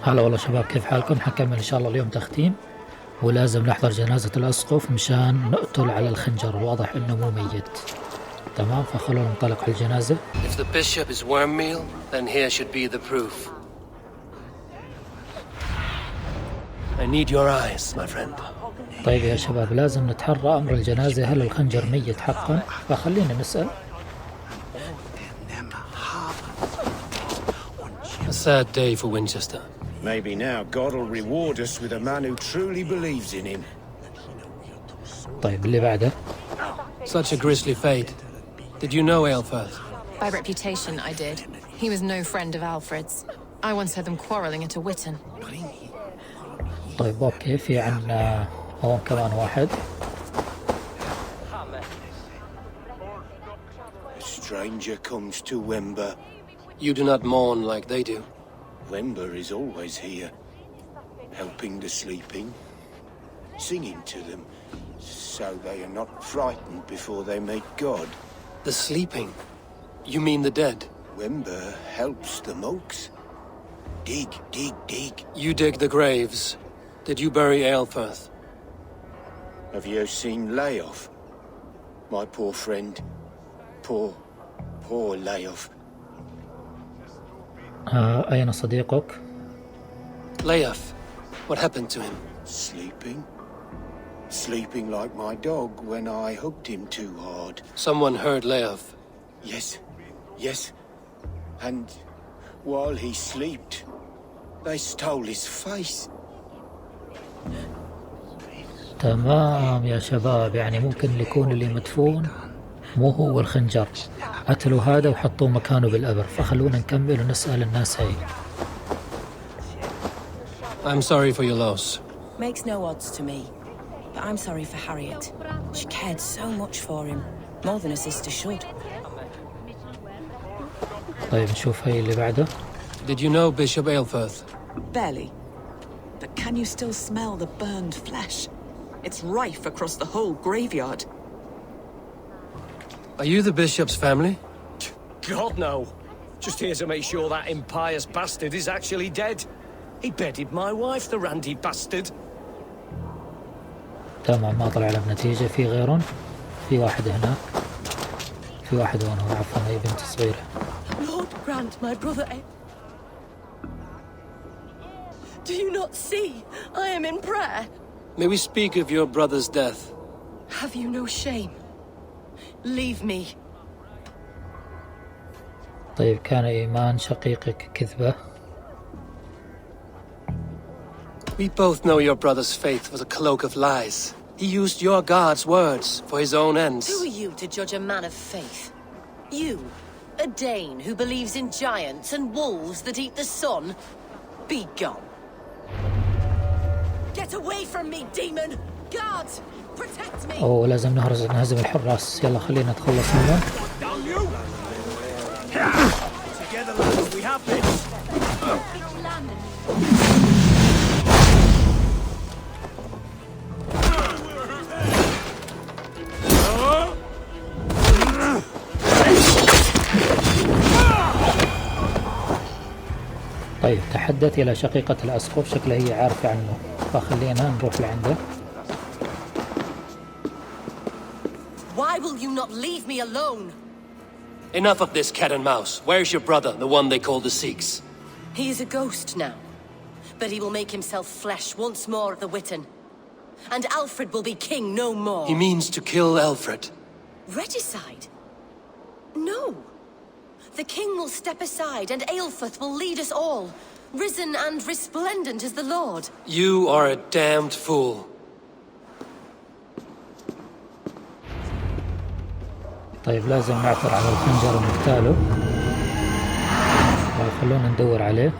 هلا والله شباب، كيف حالكم؟ حنكمل إن شاء الله اليوم تختيم، ولازم نحضر جنازة الأسقف مشان نقتل على الخنجر. واضح إنه مو ميت. تمام، فخلونا ننطلق على الجنازة. If the bishop is worm meal, then here should be the proof. I need your eyes, my friend. طيب يا شباب، لازم نتحرى أمر الجنازة. هل الخنجر ميت حقا؟ فخلينا نسأل. A sad day for Winchester. Maybe now God will reward us with a man who truly believes in him. طيب اللي بعده. Such a grisly fate. Did you know Aelfirth? By reputation, I did. He was no friend of Alfred's. I once heard them quarrelling at a Witten. طيب اوكي، في عنا هون كمان واحد. A stranger comes to Wember. You do not mourn like they do. Wember is always here, helping the sleeping, singing to them, so they are not frightened before they meet God. The sleeping? You mean the dead? Wember helps the monks. Dig, dig, dig. You dig the graves. Did you bury Aelfirth? Have you seen Leof? My poor friend. Poor Leof. أين صديقك؟ Leof. What happened to him? Sleeping. Sleeping like my dog when I hugged him too hard. Someone heard Leof. Yes. And while he slept, they stole his face. تمام يا شباب، يعني ممكن يكون اللي مدفون مو هو الخنجر، قتلوا هذا وحطوه مكانه بالقبر. فخلونا نكمل ونسأل الناس هاي. I'm sorry for your loss. Makes no odds to me. But I'm sorry for Harriet. She cared so much for him. More than a sister should. طيب نشوف هاي اللي بعده. Did you know Bishop Aelfirth? Barely. But can you still smell the burned flesh? It's rife across the whole graveyard. Are you the bishop's family? God, no. Just here to make sure that impious bastard is actually dead. He bedded my wife, the randy bastard. تمام، ما طلع له بنتيجة. في غيرهم؟ في واحد هناك، في واحد هون. عفوا، هي بنت صغيرة. Lord grant my brother Do you not see? I am in prayer. May we speak of your brother's death? Have you no shame? Leave me. طيب، كان إيمان شقيقك كذبة؟ We both know your brother's faith was a cloak of lies. He used your God's words for his own ends. Who are you to judge a man of faith? You, a Dane who believes in giants and wolves that eat the sun? Be gone. Get away from me, demon! Guards, protect me! أوه، لازم نهزم الحراس. يلا خلينا نتخلص منهم. Together, lads, we have this. طيب، تحدث إلى شقيقة الأسقف، شكلها هي عارفة عنه، فخلينا نروح لعنده. Why will you not leave me alone? Enough of this cat and mouse. Where's your brother, the one they call the Sikhs? He is a ghost now, but he will make himself flesh once more at the Witten. And Alfred will be king no more. He means to kill Alfred. Regicide? No. The king will step aside and Aelfirth will lead us all, risen and resplendent as the Lord. You are a damned fool. طيب، لازم نعثر على الخنجر ونقتاله. خلونا ندور عليه.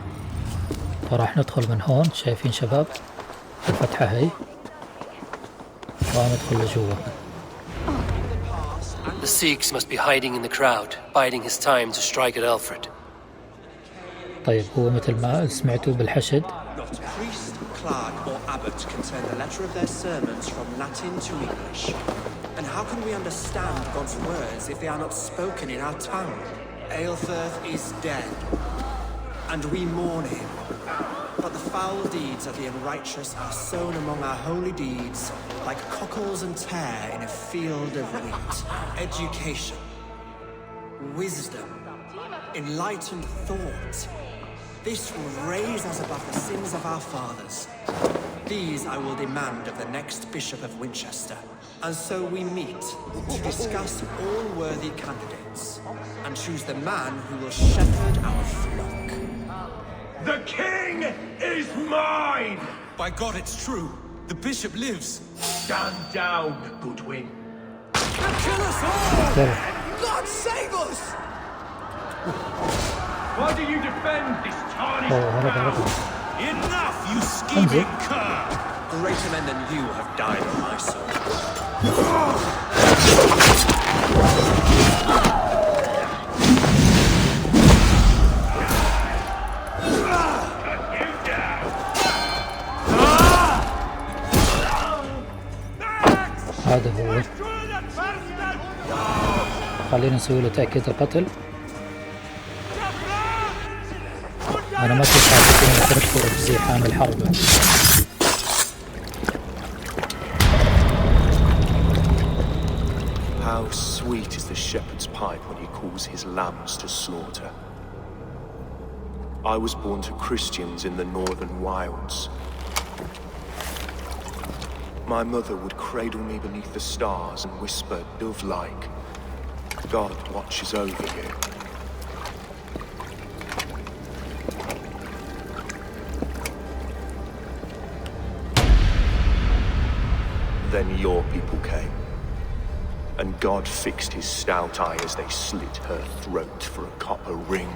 فراح ندخل من هون. شايفين شباب الفتحة هي، وندخل لجوا. The Sikhs must be hiding in the crowd, biding his time to strike at Alfred. طيب، هو مثل ما سمعتوا بالحشد. Not a priest, clerk or abbot can turn the letter of their sermons from Latin to English. And how can we understand God's words if they are not spoken in our tongue? Aelfirth is dead, and we mourn him. but the foul deeds of the unrighteous are sown among our holy deeds, like cockles and tare in a field of wheat. Education, wisdom, enlightened thought. This will raise us above the sins of our fathers. These I will demand of the next Bishop of Winchester. And so we meet to discuss all worthy candidates and choose the man who will shepherd our flock. The king is mine! By God, it's true. The bishop lives. Stand down, Goodwin. Kill us all! God save us! Why do you defend this tarnished ground? Enough, you scheming cur! Greater men than you have died on my soul. هذا هو. خلينا نسوي له تأكيد القتل. أنا ما كنت حاسس تركته في زحام الحرب. How sweet is the shepherd's pipe when he calls his lambs to slaughter. I was born to Christians in the northern wilds. My mother would cradle me beneath the stars and whisper, dove-like, God watches over you. Then your people came, and God fixed his stout eye as they slit her throat for a copper ring.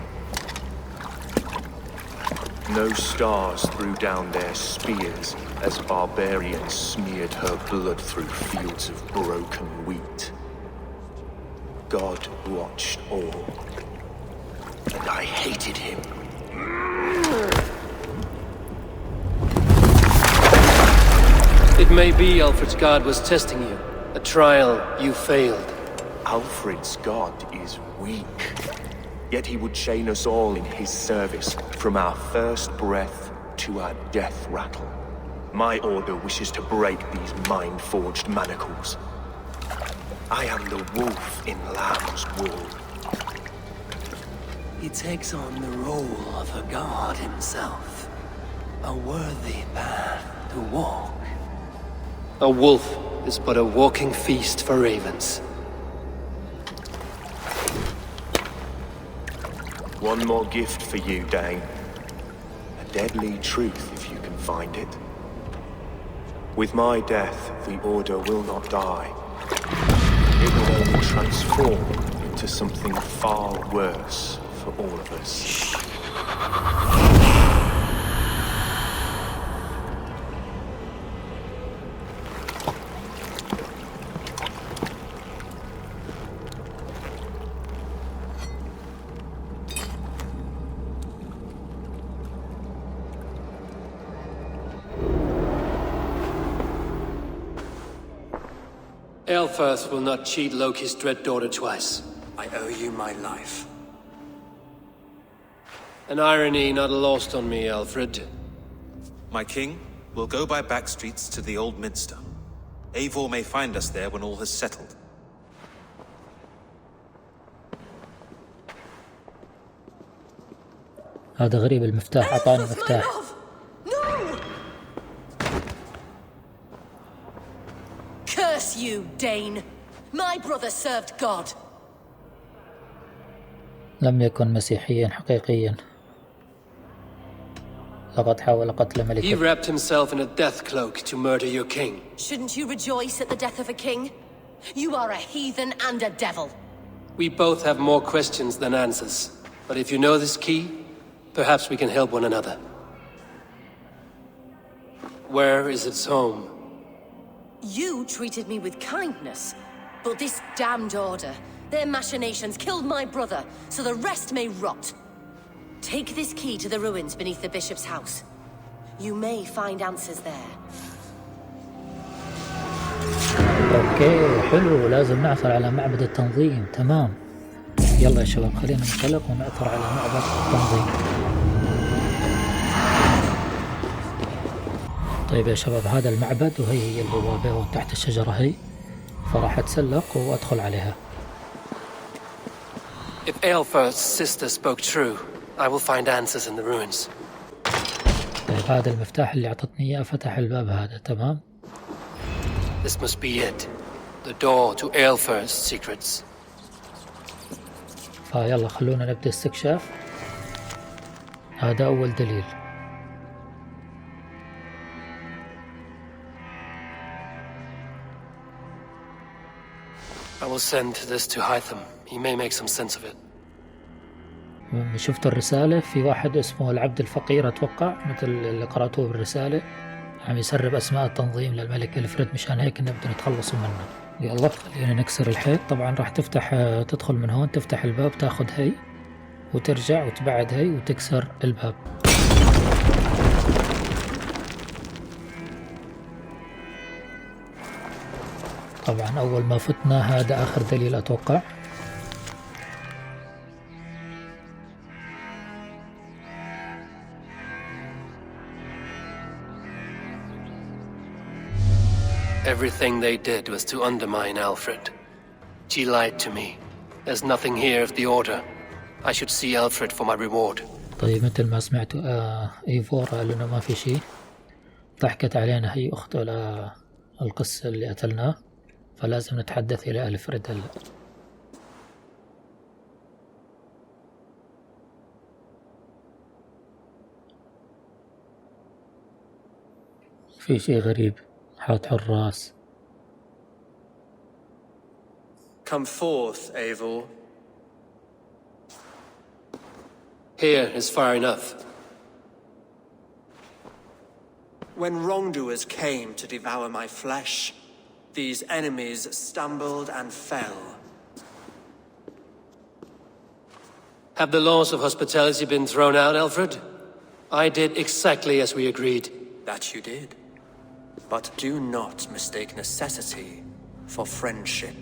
No stars threw down their spears as barbarians smeared her blood through fields of broken wheat. God watched all, and I hated him. It may be Alfred's God was testing you. A trial you failed. Alfred's God is weak. Yet he would chain us all in his service, from our first breath to our death rattle. My order wishes to break these mind-forged manacles. I am the wolf in lamb's wool. He takes on the role of a god himself. A worthy path to walk. A wolf is but a walking feast for ravens. One more gift for you, Dane. A deadly truth, if you can find it. With my death, the Order will not die. It will only transform into something far worse for all of us. Aelfirth will not cheat Loki's dread daughter twice. I owe you my life. An irony not lost on me, Alfred. My king, we'll go by back streets to the Old Minster. Eivor may find us there when all has settled. هذا غريب المفتاح أعطاني مفتاح. Curse you, Dane! My brother served God. لم يكن مسيحيا حقيقيا. لقد حاول قتل He ملكه. wrapped himself in a death cloak to murder your king. Shouldn't you rejoice at the death of a king? You are a heathen and a devil. We both have more questions than answers. But if you know this key, perhaps we can help one another. Where is its home? You treated me with kindness, but this damned order, their machinations killed my brother, so the rest may rot. Take this key to the ruins beneath the bishop's house. You may find answers there. اوكي حلو، لازم نعثر على معبد التنظيم. تمام، يلا يا شباب خلينا ننطلق ونعثر على معبد التنظيم. طيب يا شباب، هذا المعبد وهي البوابة وتحت الشجرة هي، فراح أتسلق وأدخل عليها. If Aelfir's sister spoke true, I will find answers in the ruins. طيب هذا المفتاح اللي أعطتني إياه فتح الباب هذا، تمام؟ This must be it. The door to Aelfir's secrets. فيلا خلونا نبدأ استكشاف. هذا أول دليل. I will send this to Hytham. He may make some sense of it. شفت الرسالة، في واحد اسمه العبد الفقير أتوقع، مثل اللي قرأتوه بالرسالة، عم يسرب أسماء التنظيم للملك ألفريد، مشان هيك نبدأ نتخلصوا منه. يلا خلينا نكسر الحيط. طبعا راح تفتح، تدخل من هون، تفتح الباب، تاخذ هي وترجع وتبعد هي وتكسر الباب. طبعا أول ما فتنا هذا آخر دليل أتوقع. Everything they did was to undermine Alfred. She lied to me. There's nothing here of the Order. I should see Alfred for my reward. طيب مثل ما سمعتوا إيفور قال لنا ما في شيء. ضحكت علينا هي أخته للقس اللي قتلناه، فلازم نتحدث إلى ألفريد هلا. في شيء غريب، حاط حراس. Come forth, Eivor. Here is far enough. When wrongdoers came to devour my flesh, these enemies stumbled and fell. Have the laws of hospitality been thrown out, Alfred? I did exactly as we agreed. That you did. But do not mistake necessity for friendship.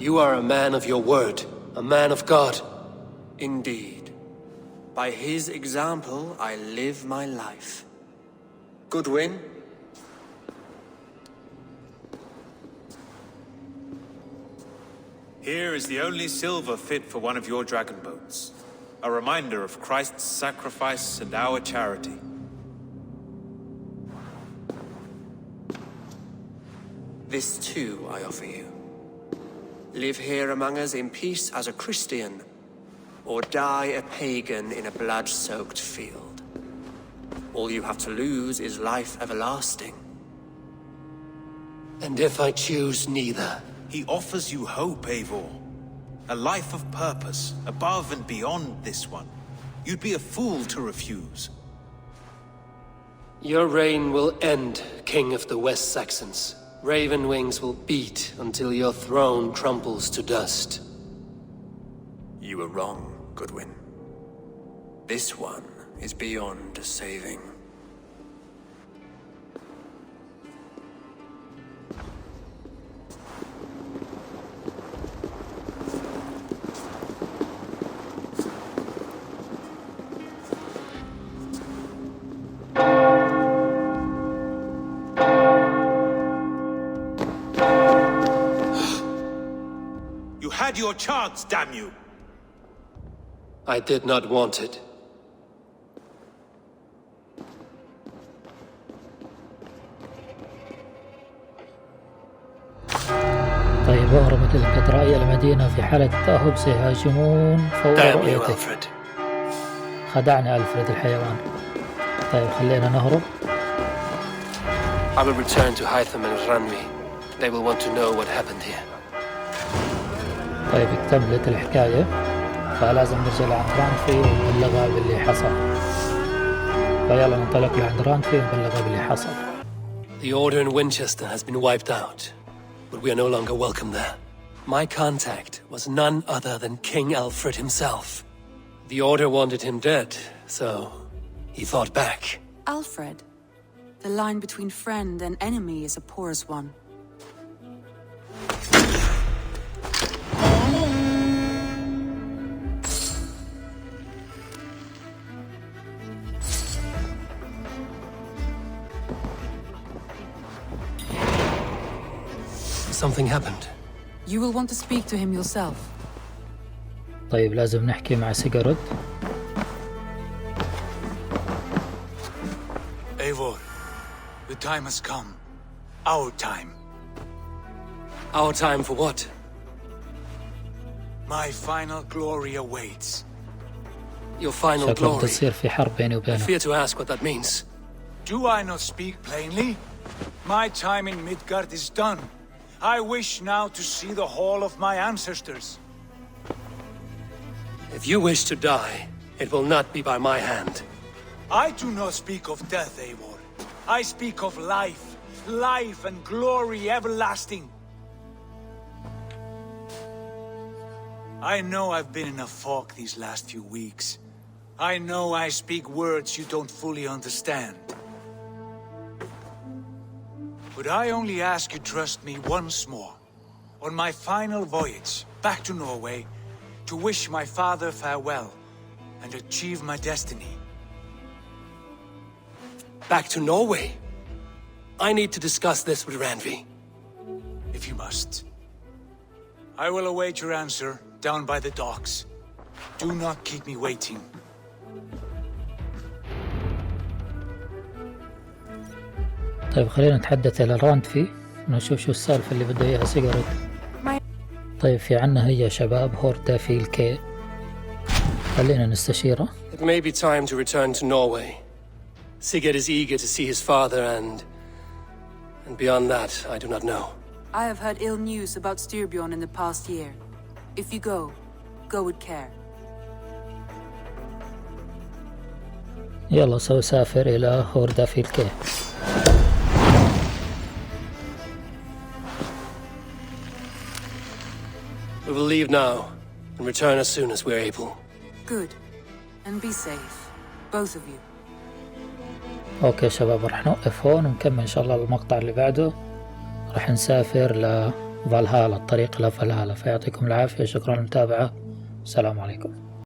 You are a man of your word, a man of God. Indeed. By his example, I live my life. Goodwin? Here is the only silver fit for one of your dragon boats. A reminder of Christ's sacrifice and our charity. This too I offer you. Live here among us in peace as a Christian, or die a pagan in a blood-soaked field. All you have to lose is life everlasting. And if I choose neither? He offers you hope, Eivor. A life of purpose, above and beyond this one. You'd be a fool to refuse. Your reign will end, King of the West Saxons. Raven wings will beat until your throne crumbles to dust. You were wrong, Goodwin. This one is beyond saving. You had your chance, damn you! I did not want it. طيب أهرمت الكاتدرائية المدينة في حالة التأهب، سيهاجمون فور Damn you, رؤيته. Alfred. خدعنا ألفريد الحيوان. طيب خلينا نهرب. I will return to Hytham and Ranvi. They will want to know what happened here. طيب اكتملت الحكاية، فلازم نرجع لعند رانفي ونبلغها باللي حصل. فيلا ننطلق لعند رانفي ونبلغها باللي حصل. The order in Winchester has been wiped out, but we are no longer welcome there. My contact was none other than King Alfred himself. The order wanted him dead, so he fought back. Alfred, the line between friend and enemy is a porous one. Something happened. You will want to speak to him yourself. طيب لازم نحكي مع سيجارد. Eivor, the time has come. Our time. Our time for what? My final glory awaits. Your final شكله glory. بتصير في حرب بيني I وبينه. fear to ask what that means. Do I not speak plainly? My time in Midgard is done. I wish now to see the hall of my ancestors. If you wish to die, it will not be by my hand. I do not speak of death, Eivor. I speak of life. Life and glory everlasting. I know I've been in a fog these last few weeks. I know I speak words you don't fully understand. But I only ask you trust me once more. On my final voyage back to Norway, to wish my father farewell and achieve my destiny. Back to Norway? I need to discuss this with Randvi. If you must. I will await your answer down by the docks. Do not keep me waiting. طيب خلينا نتحدث إلى راندفي نشوف شو السالفة اللي بده إياها سيجارد. طيب في عنا هي شباب هوردافيل كي، خلينا نستشيره. It may be time to return to Norway. Sigurd is eager to see his father and beyond that, I do not know. I have heard ill news about Styrbjorn in the past year. If you go with care. يلا سأسافر إلى هوردافيل كي. We will leave now and return as soon as we're able. Good. And be safe. Both of you. اوكي شباب راح نوقف هون ونكمل ان شاء الله المقطع اللي بعده. راح نسافر لفالهالا، الطريق لفالهالا. فيعطيكم العافية، شكرا للمتابعة، السلام عليكم.